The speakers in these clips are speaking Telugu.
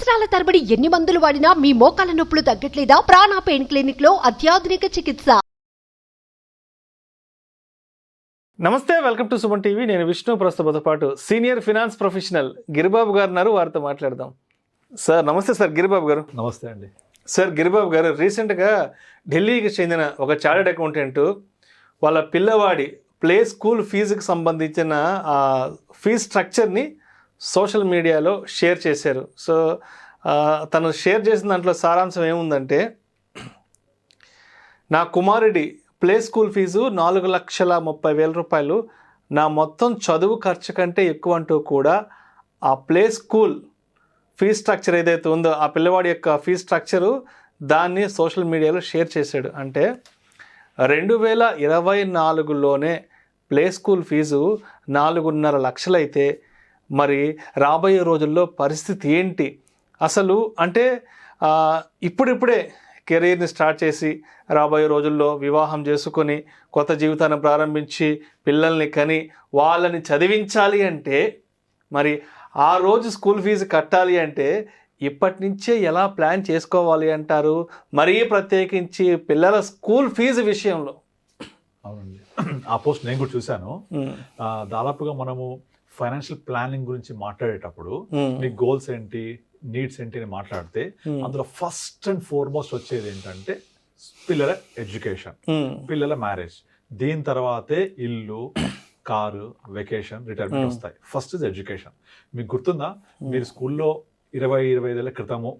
సంవత్సరాల తరబడి ఎన్ని మందులు వాడినా మీ మోకాల నొప్పులు తగ్గట్లేదా? ప్రాణ పెయిన్ క్లినిక్ లో అత్యాధునిక చికిత్స. నమస్తే, వెల్కమ్ టు సుమన్ టీవీ. నేను విష్ణు. ప్రస్తుతంతో పాటు సీనియర్ ఫినాన్స్ ప్రొఫెషనల్ గిరిబాబు గారు ఉన్నారు. వారితో మాట్లాడదాం. సార్ నమస్తే. సార్ గిరిబాబు గారు. నమస్తే అండి. సార్ గిరిబాబు గారు, రీసెంట్గా ఢిల్లీకి చెందిన ఒక చార్టెడ్ అకౌంటెంట్ వాళ్ళ పిల్లవాడి ప్లే స్కూల్ ఫీజుకి సంబంధించిన ఫీజ్ స్ట్రక్చర్ని సోషల్ మీడియాలో షేర్ చేశారు. సో తను షేర్ చేసిన దాంట్లో సారాంశం ఏముందంటే, నా కుమారుడి ప్లే స్కూల్ ఫీజు 4,30,000 రూపాయలు, నా మొత్తం చదువు ఖర్చు కంటే ఎక్కువ అంటూ కూడా ఆ ప్లే స్కూల్ ఫీజ్ స్ట్రక్చర్ ఏదైతే ఉందో ఆ పిల్లవాడి యొక్క ఫీజ్ స్ట్రక్చరు దాన్ని సోషల్ మీడియాలో షేర్ చేశాడు. అంటే 2024లోనే ప్లే స్కూల్ ఫీజు 4.5 లక్షలు అయితే మరి రాబోయే రోజుల్లో పరిస్థితి ఏంటి అసలు? అంటే ఇప్పుడిప్పుడే కెరీర్ని స్టార్ట్ చేసి రాబోయే రోజుల్లో వివాహం చేసుకొని కొత్త జీవితాన్ని ప్రారంభించి పిల్లల్ని కని వాళ్ళని చదివించాలి అంటే, మరి ఆ రోజు స్కూల్ ఫీజు కట్టాలి అంటే ఇప్పటి నుంచే ఎలా ప్లాన్ చేసుకోవాలి అంటారు? మరీ ప్రత్యేకించి పిల్లల స్కూల్ ఫీజు విషయంలో. అవునండి, ఆ పోస్ట్ నేను కూడా చూశాను. దాదాపుగా మనము ఫైనాన్షియల్ ప్లానింగ్ గురించి మాట్లాడేటప్పుడు మీ గోల్స్ ఏంటి, నీడ్స్ ఏంటి అని మాట్లాడితే అందులో ఫస్ట్ అండ్ ఫార్మోస్ట్ వచ్చేది ఏంటంటే పిల్లల ఎడ్యుకేషన్, పిల్లల మ్యారేజ్, దీని తర్వాతే ఇల్లు, కారు, వెకేషన్, రిటైర్మెంట్ వస్తాయి. First is education. మీకు గుర్తుందా, మీరు స్కూల్లో 20-25 ఏళ్ల క్రితము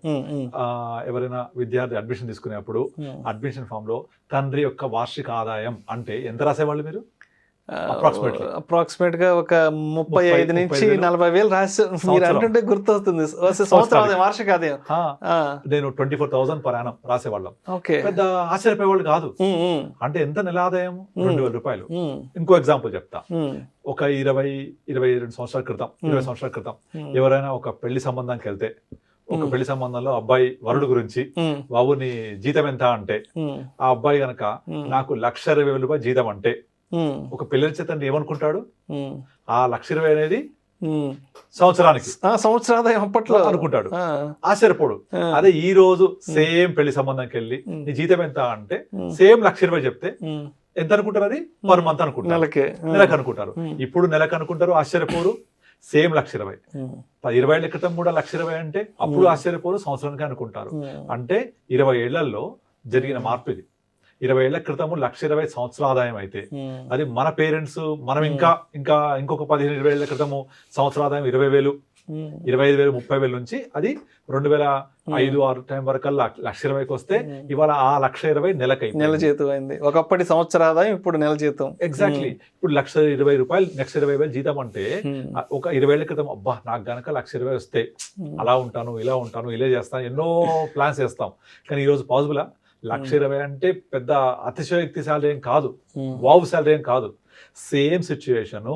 ఎవరైనా విద్యార్థి అడ్మిషన్ తీసుకునేప్పుడు అడ్మిషన్ ఫామ్ లో తండ్రి యొక్క వార్షిక ఆదాయం అంటే ఎంత రాసేవాళ్ళు మీరు? అప్రాక్సిమేట్ గా ఒక 35 నుంచి 40 వేలు రాసి మీరు అంటుంటే గుర్తొస్తుంది. సంవత్సరం వార్షిక ఆదాయం నేను 24,000 per annum రాసేవాళ్ళం. పెద్ద ఆశ్చర్యపోయేవాళ్ళు కాదు. అంటే ఎంత నెల ఆదాయం? 2,000 రూపాయలు. ఇంకో ఎగ్జాంపుల్ చెప్తా. ఒక 20-22 సంవత్సరాల క్రితం, 20 సంవత్సరాల క్రితం ఎవరైనా ఒక పెళ్లి సంబంధానికి వెళ్తే, ఒక పెళ్లి సంబంధంలో అబ్బాయి వరుడు గురించి, బాబు నీ జీతం ఎంత అంటే, ఆ అబ్బాయి గనక నాకు 1,20,000 రూపాయలు జీతం అంటే ఒక పిల్లల చేత ఏమనుకుంటాడు? ఆ 1,20,000 అనేది సంవత్సరానికి సంవత్సరాదాయం అప్పట్లో అనుకుంటాడు. ఆశ్చర్యపోడు. అదే ఈ రోజు సేమ్ పెళ్లి సంబంధానికి వెళ్ళి నీ జీతం ఎంత అంటే సేమ్ 1,20,000 చెప్తే ఎంత అనుకుంటారు? అది పర్ మంత్ అనుకుంటారు, నెలకు అనుకుంటారు. ఇప్పుడు నెలకు అనుకుంటారు, ఆశ్చర్యపోరు. సేమ్ 1,20,000. 20 ఏళ్ల క్రితం కూడా 1,20,000 అంటే అప్పుడు ఆశ్చర్యపోరు, సంవత్సరానికి అనుకుంటారు. అంటే 20 ఏళ్లలో జరిగిన మార్పు ఇది. 20 ఏళ్ల క్రితము 1,20,000 సంవత్సర ఆదాయం అయితే, అది మన పేరెంట్స్, మనం ఇంకొక 15-20 ఏళ్ల క్రితము సంవత్సర ఆదాయం 20,000, 25,000, 30,000 నుంచి అది 2005-6 టైం వరకల్లా 1,20,000కి వస్తే ఇవాళ ఆ 1,20,000 నెల జీతం అయింది. ఒకప్పటి సంవత్సర ఆదాయం ఇప్పుడు నెల జీతం. ఎగ్జాక్ట్లీ. ఇప్పుడు 1,20,000 రూపాయలు, నెక్స్ట్ 20,000 జీతం అంటే ఒక 20 ఏళ్ల క్రితం అబ్బా నాకు గనక 1,20,000 వస్తే అలా ఉంటాను, ఇలా ఉంటాను, ఇలా చేస్తాను, ఎన్నో ప్లాన్స్ చేస్తాం. కానీ ఈరోజు పాసిబులా? 1,20,000 అంటే పెద్ద అతిశయోక్తి శాలరీ ఏం కాదు, వావ్ శాలరీ ఏం కాదు. సేమ్ సిచ్యువేషన్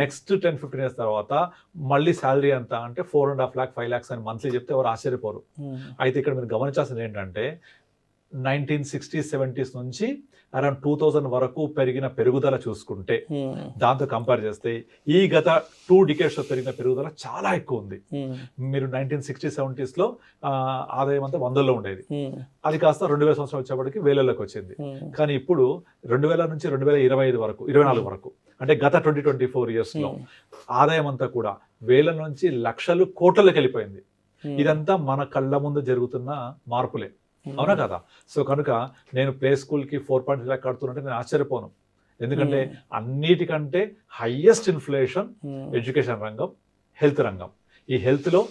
నెక్స్ట్ 10-15 ఇయర్స్ తర్వాత మళ్ళీ శాలరీ ఎంత అంటే 4.5 lakh 5 lakhs అని మంత్లీ చెప్తే ఎవరు ఆశ్చర్యపోరు. అయితే ఇక్కడ మీరు గమనించాల్సింది ఏంటంటే 1960s 70s నుంచి అరౌండ్ 2000 వరకు పెరిగిన పెరుగుదల చూసుకుంటే దాంతో కంపేర్ చేస్తే ఈ గత 2 decades లో పెరిగిన పెరుగుదల చాలా ఎక్కువ ఉంది. మీరు 1960s 70s లో ఆదాయం అంతా 100లో ఉండేది, అది కాస్త 2000 సంవత్సరం వచ్చేప్పటికి వేలలోకి వచ్చింది. కానీ ఇప్పుడు 2000 నుంచి 2025 వరకు, 24 వరకు, అంటే గత 20-24 years లో ఆదాయం అంతా కూడా వేల నుంచి లక్షలు, కోట్లకి వెళ్ళిపోయింది. ఇదంతా మన కళ్ళ ముందు జరుగుతున్న మార్పులే, అవునా కదా? సో కనుక నేను ప్లే స్కూల్ కి 4.5 lakh కడుతున్నట్టే నేను ఆశ్చర్యపోను. ఎందుకంటే అన్నిటికంటే హైయెస్ట్ ఇన్ఫ్లేషన్ ఎడ్యుకేషన్ రంగం, హెల్త్ రంగం. ఈ హెల్త్ లో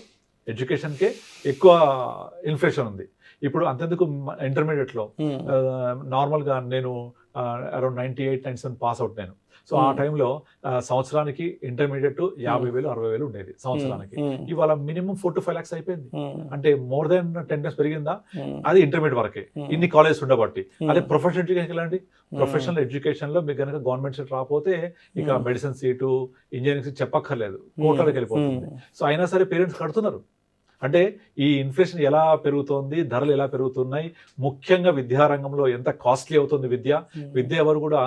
ఎడ్యుకేషన్ కే ఎక్కువ ఇన్ఫ్లేషన్ ఉంది. ఇప్పుడు అంతెందుకు ఇంటర్మీడియట్ లో నార్మల్ గా నేను అరౌండ్ 98-97 పాస్ అవుట్ నేను. సో ఆ టైంలో సంవత్సరానికి ఇంటర్మీడియట్ 50,000 60,000 ఉండేది సంవత్సరానికి. ఇవాళ మినిమం 4 to 5 lakhs అయిపోయింది. అంటే మోర్ దెన్ 10 times పెరిగిందా? అది ఇంటర్మీడియట్ వరకే, ఇన్ని కాలేజెస్ ఉండబట్టి. అదే ప్రొఫెషనల్ ఎడ్యుకేషన్ వెళ్ళండి, ప్రొఫెషనల్ ఎడ్యుకేషన్ లో మీకు కనుక గవర్నమెంట్ సీట్ రాకపోతే ఇక మెడిసిన్ సీటు, ఇంజనీరింగ్ సీట్ చెప్పక్కర్లేదు, కోట్లకి వెళ్ళిపోతుంది. సో అయినా సరే పేరెంట్స్ కడుతున్నారు. అంటే ఈ ఇన్ఫ్లేషన్ ఎలా పెరుగుతోంది, ధరలు ఎలా పెరుగుతున్నాయి, ముఖ్యంగా విద్యారంగంలో ఎంత కాస్ట్లీ అవుతుంది విద్య ఎవరు కూడా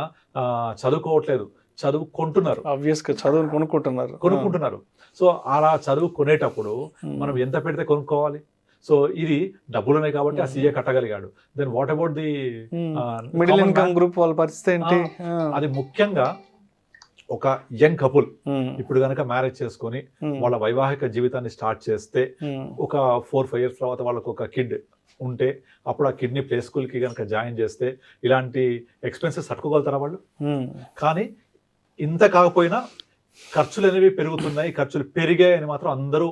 చదువుకోవట్లేదు, చదువు కొంటున్నారు. ఆబ్వియస్గా చదువును కొనుక్కుంటున్నారు. సో అలా చదువు కొనేటప్పుడు మనం ఎంత పెడితే కొనుక్కోవాలి? సో ఇది డబ్బులున్నాయి కాబట్టి ఆ సీఏ కట్టగలిగాడు. Then what about the middle income group వాళ్ళ పరిస్థితి ఏంటి? అది ముఖ్యంగా ఒక యంగ్ కపుల్ ఇప్పుడు కనుక మ్యారేజ్ చేసుకొని వాళ్ళ వైవాహిక జీవితాన్ని స్టార్ట్ చేస్తే ఒక 4-5 years తర్వాత వాళ్ళకు ఒక కిడ్ ఉంటే అప్పుడు ఆ కిడ్ని ప్లే స్కూల్కి కనుక జాయిన్ చేస్తే ఇలాంటి ఎక్స్పెన్సెస్ తట్టుకోగలుగుతారా వాళ్ళు? కానీ ఇంత కాకపోయినా ఖర్చులు అనేవి పెరుగుతున్నాయి, ఖర్చులు పెరిగాయని మాత్రం అందరూ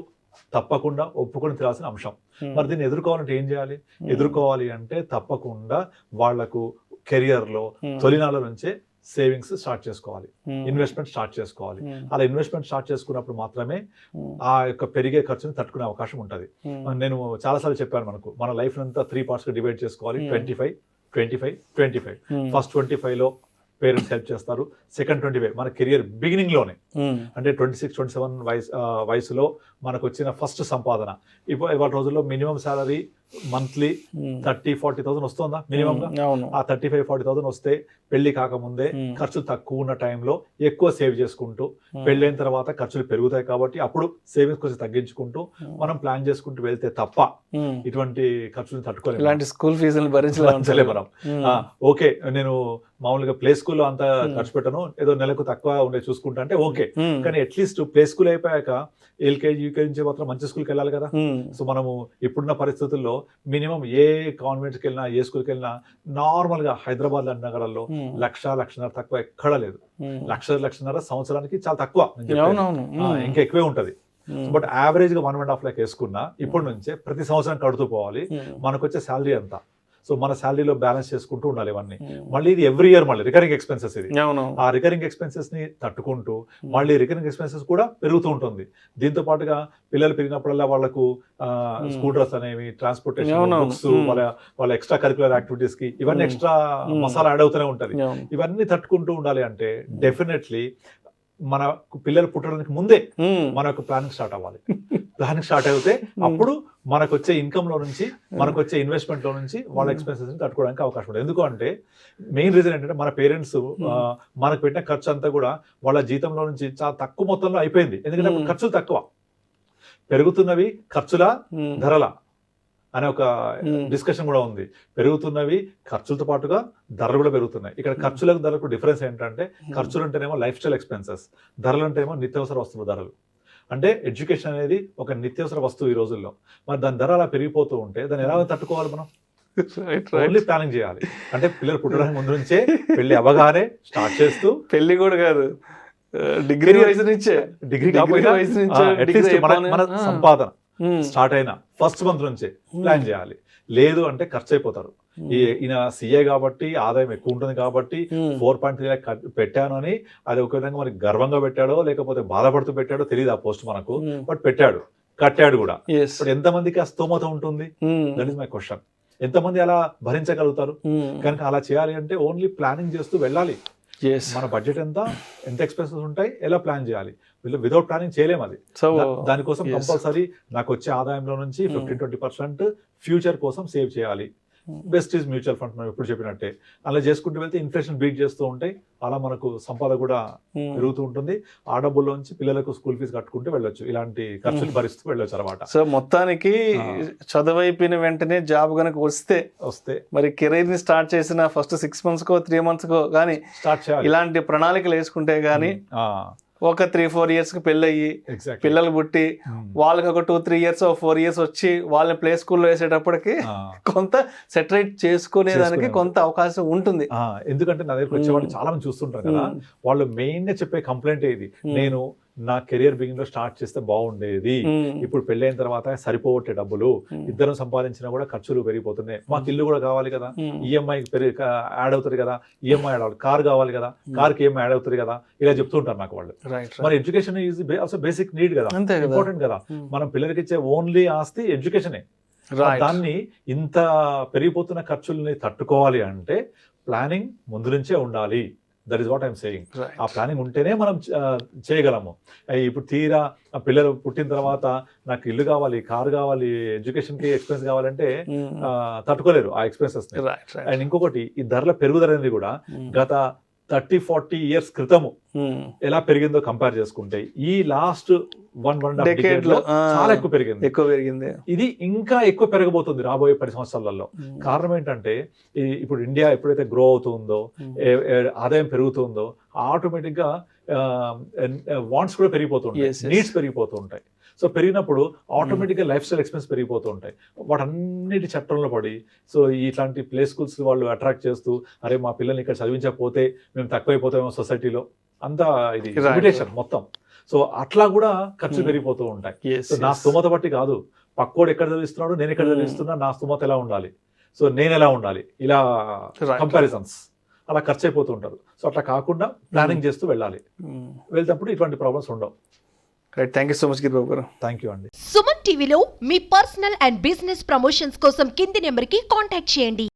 తప్పకుండా ఒప్పుకొని తీరాల్సిన అంశం. మరి దీన్ని ఎదుర్కోవాలంటే ఏం చేయాలి? ఎదుర్కోవాలి అంటే తప్పకుండా వాళ్లకు కెరియర్లో తొలినాళ్ళ నుంచే సేవింగ్స్ స్టార్ట్ చేసుకోవాలి, ఇన్వెస్ట్మెంట్ స్టార్ట్ చేసుకోవాలి. అలా ఇన్వెస్ట్మెంట్ స్టార్ట్ చేసుకున్నప్పుడు మాత్రమే ఆ యొక్క పెరిగే ఖర్చుని తట్టుకునే అవకాశం ఉంటుంది. నేను చాలాసార్లు చెప్పాను, మన లైఫ్ అంతా 3 parts గా డివైడ్ చేసుకోవాలి. 25, 25, 25. ఫస్ట్ 25లో పేరెంట్స్ హెల్ప్ చేస్తారు. సెకండ్ 25 మన కెరియర్ బిగినింగ్ లోనే, అంటే 26-27 వయసులో మనకు వచ్చిన ఫస్ట్ సంపాదన. ఇవాళ రోజుల్లో మినిమం శాలరీ మంత్లీ 30,000-40,000 వస్తుందా మినిమం గా? ఆ 35,000-40,000 వస్తే పెళ్లి కాకముందే ఖర్చులు తక్కువ ఉన్న టైంలో ఎక్కువ సేవ్ చేసుకుంటూ, పెళ్ళైన తర్వాత ఖర్చులు పెరుగుతాయి కాబట్టి అప్పుడు సేవింగ్స్ కొంచెం తగ్గించుకుంటూ మనం ప్లాన్ చేసుకుంటూ వెళ్తే తప్ప ఇటువంటి ఖర్చులు తట్టుకోలేము. ఇలాంటి స్కూల్ ఫీజులు భరించలేము మనం. ఓకే, నేను మామూలుగా ప్లే స్కూల్లో అంత ఖర్చు పెట్టను, ఏదో నెలకు తక్కువ ఉండే చూసుకుంటా అంటే ఓకే, కానీ అట్లీస్ట్ ప్లే స్కూల్ అయిపోయాక ఎల్కేజీ యూకేజీ నుంచి మాత్రం మంచి స్కూల్కి వెళ్ళాలి కదా. సో మనము ఇప్పుడున్న పరిస్థితుల్లో మినిమం ఏ కాన్వెంట్కి వెళ్ళినా ఏ స్కూల్కి వెళ్ళినా నార్మల్ గా హైదరాబాద్ లాంటి నగరాల్లో 1,00,000-1,50,000 తక్కువ ఎక్కడ లేదు. 1,00,000-1,50,000 సంవత్సరానికి చాలా తక్కువ, ఇంకా ఎక్కువే ఉంటది. బట్ యావరేజ్ గా 1.5 lakh వేసుకున్నా ఇప్పటి నుంచే ప్రతి సంవత్సరం కడుతూ పోవాలి. మనకు వచ్చే శాలరీ అంతా, సో మన శాలరీలో బ్యాలెన్స్ చేసుకుంటూ ఉండాలి ఇవన్నీ. మళ్ళీ ఇది ఎవ్రీ ఇయర్ మళ్ళీ రికరింగ్ ఎక్స్పెన్సెస్, ఇది ఆ రికరింగ్ ఎక్స్పెన్సెస్ ని తట్టుకుంటూ మళ్ళీ రికరింగ్ ఎక్స్పెన్సెస్ కూడా పెరుగుతూ ఉంటుంది. దీంతో పాటుగా పిల్లలు పెరిగినప్పుడల్లా వాళ్ళకు స్కూటర్స్ అనేవి, ట్రాన్స్పోర్టేషన్, బుక్స్, వాళ్ళ ఎక్స్ట్రా కరిక్యులర్ యాక్టివిటీస్ కి ఇవన్నీ ఎక్స్ట్రా మసాలా యాడ్ అవుతూనే ఉంటది. ఇవన్నీ తట్టుకుంటూ ఉండాలి అంటే డెఫినెట్లీ మన పిల్లలు పుట్టడానికి ముందే మన యొక్క ప్లానింగ్ స్టార్ట్ అవ్వాలి. ప్లానింగ్ స్టార్ట్ అయితే అప్పుడు మనకు వచ్చే ఇన్కమ్ లో నుంచి, మనకు వచ్చే ఇన్వెస్ట్మెంట్ లో నుంచి వాళ్ళ ఎక్స్పెన్సెస్ ని తట్టుకోవడానికి అవకాశం ఉంటుంది. ఎందుకంటే మెయిన్ రీజన్ ఏంటంటే మన పేరెంట్స్ మనకు పెట్టిన ఖర్చు అంతా కూడా వాళ్ళ జీతంలో నుంచి చాలా తక్కువ మొత్తంలో అయిపోయింది. ఎందుకంటే ఖర్చులు తక్కువ, పెరుగుతున్నవి ఖర్చుల ధరల అనే ఒక డిస్కషన్ కూడా ఉంది. పెరుగుతున్నవి ఖర్చులతో పాటుగా ధరలు కూడా పెరుగుతున్నాయి. ఇక్కడ ఖర్చులకు ధరలకు డిఫరెన్స్ ఏంటంటే ఖర్చులు అంటేనేమో లైఫ్ స్టైల్ ఎక్స్పెన్సెస్, ధరలు అంటేనేమో నిత్యావసర వస్తువుల ధరలు. అంటే ఎడ్యుకేషన్ అనేది ఒక నిత్యావసర వస్తువు ఈ రోజుల్లో. మరి దాని ధర అలా పెరిగిపోతూ ఉంటే దాన్ని ఎలా తట్టుకోవాలి మనం? ఓన్లీ ప్లానింగ్ చేయాలి. అంటే పిల్లలు పుట్టడానికి ముందు నుంచే, పెళ్లి అవగానే స్టార్ట్ చేస్తూ, పెళ్లి కూడా కాదు, డిగ్రీ వయసు నుంచే, డిగ్రీ మన సంపాదన స్టార్ట్ అయిన ఫస్ట్ మంత్ నుంచే ప్లాన్ చేయాలి. లేదు అంటే ఖర్చు అయిపోతారు. ఈయన సీఏ కాబట్టి ఆదాయం ఎక్కువ ఉంటుంది కాబట్టి 4.3 lakh పెట్టాను అని అది ఒక విధంగా మనకి గర్వంగా పెట్టాడో లేకపోతే బాధపడుతూ పెట్టాడో తెలియదు ఆ పోస్ట్ మనకు. బట్ పెట్టాడు, కట్టాడు కూడా. బట్ ఎంతమందికి ఆ స్తోమత ఉంటుంది? That is my question. ఎంతమంది అలా భరించగలుగుతారు? కనుక అలా చేయాలి అంటే ఓన్లీ ప్లానింగ్ చేస్తూ వెళ్ళాలి. మన బడ్జెట్ ఎంత ఎక్స్పెన్సెస్ ఉంటాయి, ఎలా ప్లాన్ చేయాలి. వితౌట్ ప్లానింగ్ చేయలేము అది. దానికోసం కంపల్సరీ నాకు వచ్చే ఆదాయంలో నుంచి 15-20% ఫ్యూచర్ కోసం సేవ్ చేయాలి. బెస్ట్ ఈజ్ మ్యూచువల్ ఫండ్, మనం ఎప్పుడు చెప్పినట్టే అలా చేసుకుంటూ వెళ్తే ఇన్ఫ్లేషన్ బీట్ చేస్తూ ఉంటాయి. అలా మనకు సంపద కూడా పెరుగుతూ ఉంటుంది. ఆ డబ్బుల్లోంచి పిల్లలకు స్కూల్ ఫీజు కట్టుకుంటూ వెళ్ళొచ్చు, ఇలాంటి ఖర్చులు భరిస్తూ వెళ్ళొచ్చు అనమాట. సో మొత్తానికి చదువు అయిపోయిన వెంటనే జాబ్ కనుక వస్తే మరి కెరీర్ ని స్టార్ట్ చేసిన ఫస్ట్ 6 months కో 3 months కో కానీ స్టార్ట్ చేయాలి. ఇలాంటి ప్రణాళికలు వేసుకుంటే గానీ ఒక 3-4 years కి పెళ్ళయ్యి పిల్లలు పుట్టి వాళ్ళకి ఒక 2-3 years 4 years వచ్చి వాళ్ళని ప్లే స్కూల్లో వేసేటప్పటికి కొంత సెటరేట్ చేసుకునేదానికి కొంత అవకాశం ఉంటుంది. ఎందుకంటే నా దగ్గరకు వచ్చే వాళ్ళు చాలా మంది చూస్తుంటారు కదా, వాళ్ళు మెయిన్ గా చెప్పే కంప్లైంట్ ఇది, నేను నా కెరియర్ బిగినింగ్ లో స్టార్ట్ చేస్తే బాగుండేది, ఇప్పుడు పెళ్ళైన తర్వాత సరిపోవట్టే డబ్బులు, ఇద్దరం సంపాదించినా కూడా ఖర్చులు పెరిగిపోతున్నాయి, మాకు ఇల్లు కూడా కావాలి కదా, ఈఎంఐ యాడ్ అవుతుంది కదా, ఈఎంఐ యాడ్ అవ్వాలి, కార్ కావాలి కదా, కార్కి ఈఎంఐ యాడ్ అవుతుంది కదా, ఇలా చెప్తుంటారు నాకు వాళ్ళు. మరి education is also basic need కదా, ఇంపార్టెంట్ కదా. మనం పిల్లలకి ఇచ్చే ఓన్లీ ఆస్తి ఎడ్యుకేషనే. దాన్ని ఇంత పెరిగిపోతున్న ఖర్చుల్ని తట్టుకోవాలి అంటే ప్లానింగ్ ముందు నుంచే ఉండాలి. That is what I'm saying. ఆ ప్లానింగ్ ఉంటేనే మనం చేయగలము. ఇప్పుడు తీరా పిల్లలు పుట్టిన తర్వాత నాకు ఇల్లు కావాలి, కారు కావాలి, ఎడ్యుకేషన్ కి ఎక్స్పెన్స్ కావాలంటే తట్టుకోలేరు ఆ ఎక్స్పెన్సెస్. అండ్ ఇంకొకటి, ఈ ధరల పెరుగుదల అనేది కూడా గత 30-40 ఇయర్స్ క్రితము ఎలా పెరిగిందో కంపేర్ చేసుకుంటే ఈ లాస్ట్ 1.5 Decade లో లో, చాలా ఎక్కువ పెరిగింది. ఎక్కువ పెరిగింది. ఇది ఇంకా ఎక్కువ పెరగబోతుంది రాబోయే 10 సంవత్సరాలలో. కారణం ఏంటంటే ఇప్పుడు ఇండియా ఎప్పుడైతే గ్రో అవుతుందో, ఆదాయం పెరుగుతుందో, ఆటోమేటిక్ గా వాంట్స్ కూడా పెరిగిపోతుంటాయి, Yes, yes. నీడ్స్ పెరిగిపోతూ ఉంటాయి. సో పెరిగినప్పుడు ఆటోమేటిక్గా లైఫ్ స్టైల్ ఎక్స్పెన్స్ పెరిగిపోతూ ఉంటాయి. వాటన్నిటి చట్టంలో పడి సో ఇట్లాంటి ప్లే స్కూల్స్ వాళ్ళు అట్రాక్ట్ చేస్తూ, అరే మా పిల్లల్ని ఇక్కడ చదివించకపోతే మేము తక్కువైపోతామేమో సొసైటీలో, అంతా ఇది Right. లిమిటేషన్ మొత్తం. సో అట్లా కూడా ఖర్చు పెరిగిపోతూ ఉంటాయి. Yes, సో నా yes. స్తోమత బట్టి కాదు, పక్కోడు ఎక్కడ చదివిస్తున్నాడు, నేను ఎక్కడ చదివిస్తున్నా, నా స్తోమత ఎలా ఉండాలి, సో నేను ఎలా ఉండాలి, ఇలా Right. కంపారిజన్స్ అలా ఖర్చు అయిపోతూ ఉంటారు. సో అట్లా కాకుండా ప్లానింగ్ చేస్తూ వెళ్ళాలి. వెళ్తేప్పుడు ఇటువంటి ప్రాబ్లమ్స్ ఉండవు. Right, thank you so much Giribabu గారు. థ్యాంక్ యూ అండి. సుమన్ టీవీలో మీ పర్సనల్ అండ్ బిజినెస్ ప్రమోషన్స్ కోసం కింది నెంబర్కి కాంటాక్ట్ చేయండి.